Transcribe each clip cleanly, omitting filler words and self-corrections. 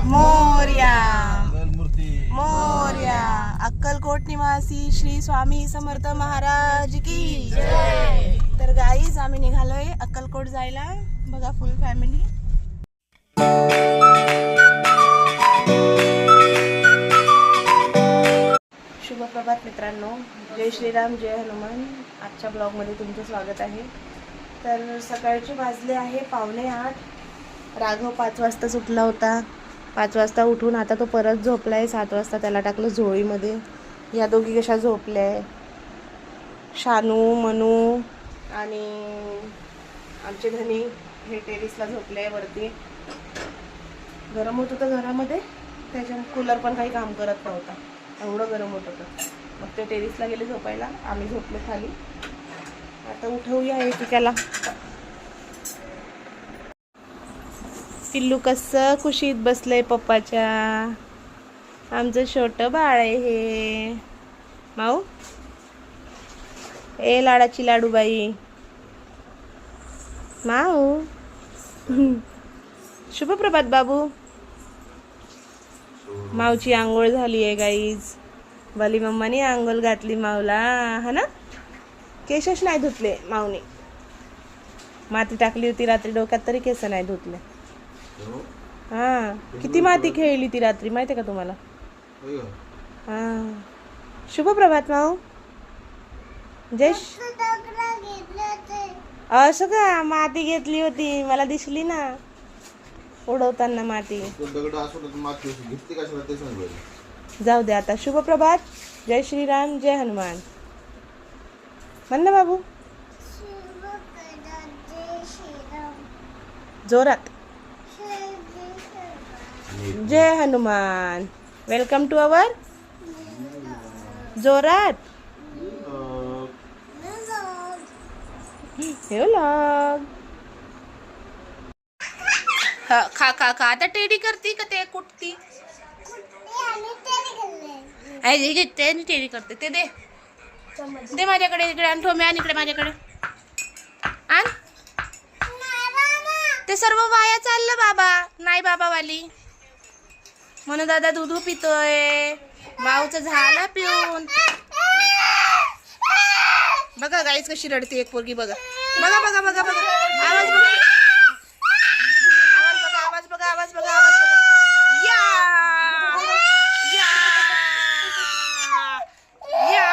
मोरया मोरया. अक्कलकोट निवासी श्री स्वामी समर्थ महाराज की जय. तर गाईज आम्ही निघालोय अक्कलकोट जायला. बघा फुल फॅमिली. शुभ प्रभात मित्रांनो. जय श्रीराम जय हनुमान. आजच्या ब्लॉगमध्ये तुमचं स्वागत आहे. तर सकाळचे वाजले आहे 7:45. राघव 5 वाजता सुटला होता. 5 वाजता उठून आता तो परत झोपला आहे. 7 वाजता त्याला टाकलं झोळीमध्ये. या दोघी कशा झोपल्या आहे, शानू मनू आणि आमचे धनी हे टेरिसला झोपले आहे वरती. गरम होत होतं घरामध्ये, त्याच्या कूलर पण काही काम करत नव्हता, एवढं गरम होत होतं. मग ते टेरिसला गेले झोपायला, आम्ही झोपलो खाली. आता उठवूया एकेकाला. पिल्लू कसं कुशीत बसलंय पप्पाच्या. आमचं छोटं बाळ आहे हे. माऊ ए लाडाची लाडूबाई माऊ. शुभ प्रभात बाबू. माऊची आंघोळ झाली आहे गाईज. बाली मम्मानी आंघोळ घातली माऊला, हा ना. केशच नाही धुतले माऊने. माती टाकली होती रात्री डोक्यात तरी केस नाही धुतले. हा किती माती खेळली ती रात्री माहिती आहे का तुम्हाला. हा शुभ प्रभात माऊ. जयश असं का माती घेतली होती, मला दिसली ना उडवताना माती. जाऊ दे आता. शुभ प्रभात. जय श्रीराम जय हनुमान. म्हण ना बाबू जोरात. जय हनुमान. Welcome to our. जोरात. हे व्लॉग. खा खा खा. आता टेडी करती का ते कुठती. टेडी करते ते. दे दे माझ्याकडे. इकडे आण ठोम्या. आणि इकडे माझ्याकडे आण. ते सर्व वाया चाललं बाबा. नाही बाबावाली म्हणून दादा दूध पितोय. माऊचं झालं पिऊन. बघा गाईच कशी रडते एक पोरगी. बघा बघा बघा बघा बघा. आवाज बघा. आवाज बघा. आवाज बघा. आवाज बघा. या या या.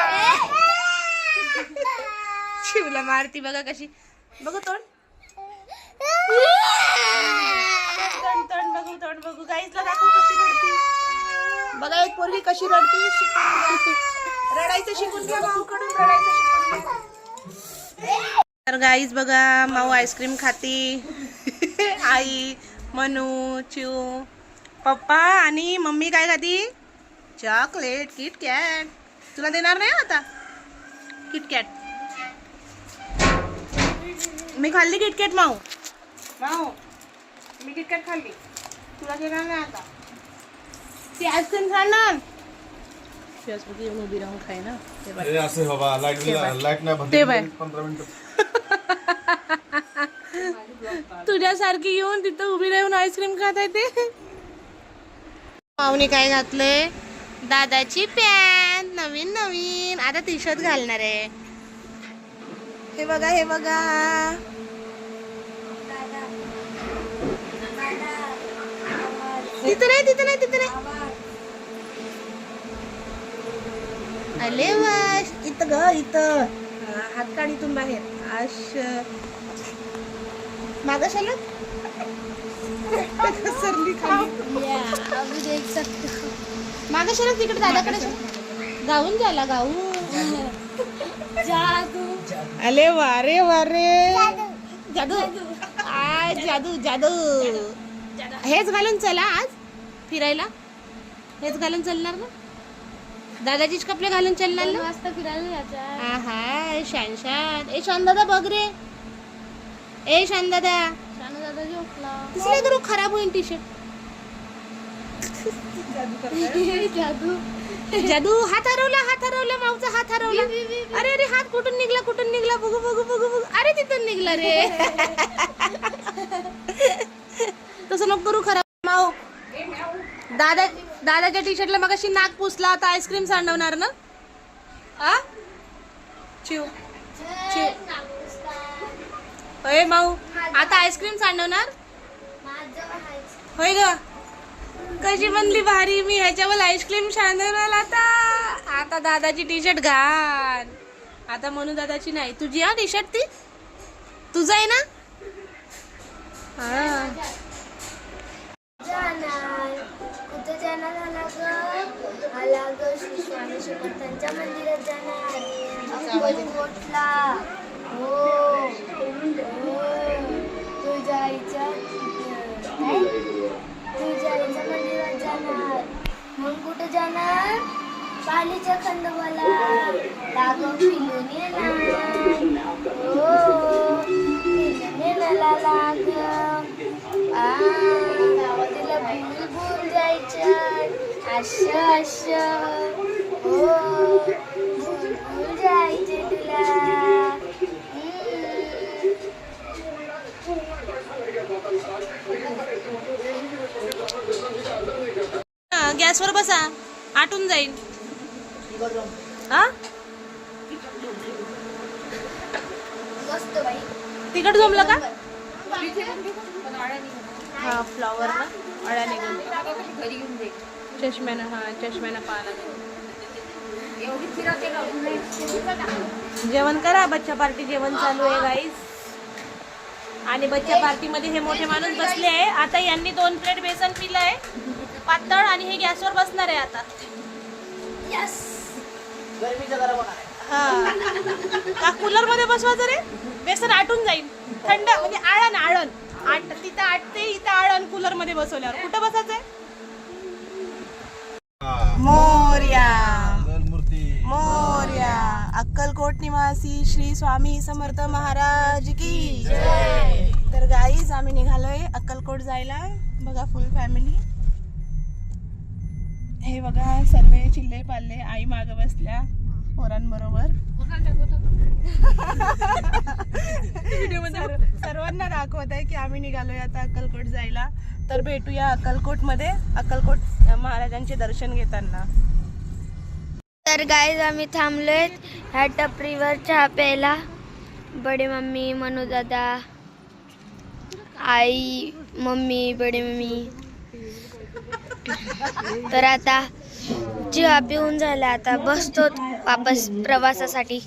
शिवला मारती बघा कशी. बघू तोंड. तोंड बघू. तोंड बघू. गाईसला दाखवू कशी रडती. बघा एक पोरगी कशी रडती. रडायचं शिकून घ्या माऊकडून. रडायचं शिकून घ्या. तर गाईज बघा माऊ आईस्क्रीम खाती. आई मनू चिऊ पप्पा आणि मम्मी काय खाती. Chocolate KitKat. तुला देणार नाही आता किटकॅट. मी खाल्ली किटकॅट माऊ. माऊ मी किटकॅट खाल्ली. तुला देणार नाही आता. ती आईस्क्रीम खा ना. येऊन उभी राहून खाय ना. तुझ्यासारखी येऊन तिथं उभी राहून आईस्क्रीम खात आहे ते. पाहुणे काय घातलंय. दादाची पॅन्ट नवीन नवीन. आता टी शर्ट घालणार आहे. हे बघा हे बघा. तिथं नाही तिथं नाही तिथं नाही. अले वाश. इथं ग इथं. हात काढीतून बाहेर. आश मागाशाला सरली खाली. मागाशाला तिकडे दादाकडे गाऊन झाला. गाऊन जादू. अले वारे वारे. जादू आज जादू जादू. हेच घालून चला आज फिरायला. हेच घालून चालणार ना. दादाचीच कपडे घालून चालणार ना. वाजता फिरायला. हा शान शान. ए शान दादा बघ रे. ए शान दादा. शान दादा झोपला. तिसरे करू खराब होईल टी शर्ट. जादू जादू. हात हरवला माऊचा. हात हरवला. अरे अरे हात कुठून निघला. बघू बघू बघू बघू. अरे तिथून निघला रे. तसं नको करू खराब माऊ. दादाच्या टी शर्टला मग अशी नाक पुसला, आता आईस्क्रीम सांडवणार ना? आ चिव चिव होय माऊ, आता आईस्क्रीम सांडवणार होय ग? कशी बनली भारी, मी ह्याच्यावर आईस्क्रीम सांडवणार. आता दादाची टी शर्ट घाल. आता म्हणून दादाची नाही, तुझी टी शर्ट ती तुझं आहे ना? हा कुठं जाणार आला ग श्री स्वामी समर्थांच्या मंदिरात जाणार अक्कलकोटला. हो तुझ्या आईच्या मंदिरात जाणार. मग कुठं जाणार? पालीच्या खंडोबाला. राघव फिरून येणार. हो फिरून येणार लागं. गावातीला भूल जायच्या अशा हो भूल जायचे तुला. गॅसवर बसा, आटून जाईल. हा मस्त बाई. तिकट जमलं का? हा फ्लॉवर ना अळ्या निघून चष्म्यानं. हा चष्म्यानं पाहा जेवण करा. बच्चा पार्टी जेवण चालू आहे गाईस. आणि बच्चा पार्टी मध्ये हे मोठे माणूस बसले आहे. आता यांनी 2 प्लेट बेसन पिलंय पातळ आणि हे गॅसवर बसणार आहे आता. हा का कूलर मध्ये बसवायचं रे? बेसन आटून जाईल. थंड म्हणजे आळण आळण तिथं आटते, इथं आळण. कूलर मध्ये बसवल्यावर कुठं बसायचंय? मोरया मोरया. अक्कलकोट निवासी श्री स्वामी समर्थ महाराज की जय. तर गाईज आम्ही निघालोय अक्कलकोट जायला. बघा फुल फॅमिली. हे बघा सर्व चिल्ले पाल्ले. आई मागे बसल्या पोरांबरोबर. सर्वांना दाखवत आहे की आम्ही निघालोय आता अक्कलकोट जायला. तर भेटूया अक्कलकोट मध्ये, अक्कलकोट महाराजांचे दर्शन घेताना. तर गाईज आम्ही थांबलोय ह्या टपरीवर चहा प्यायला. बडे मम्मी, मनू दादा, आई, मम्मी, बडे मम्मी. तर आता चहा पिऊन झाला, आता बसतो वापस प्रवासासाठी.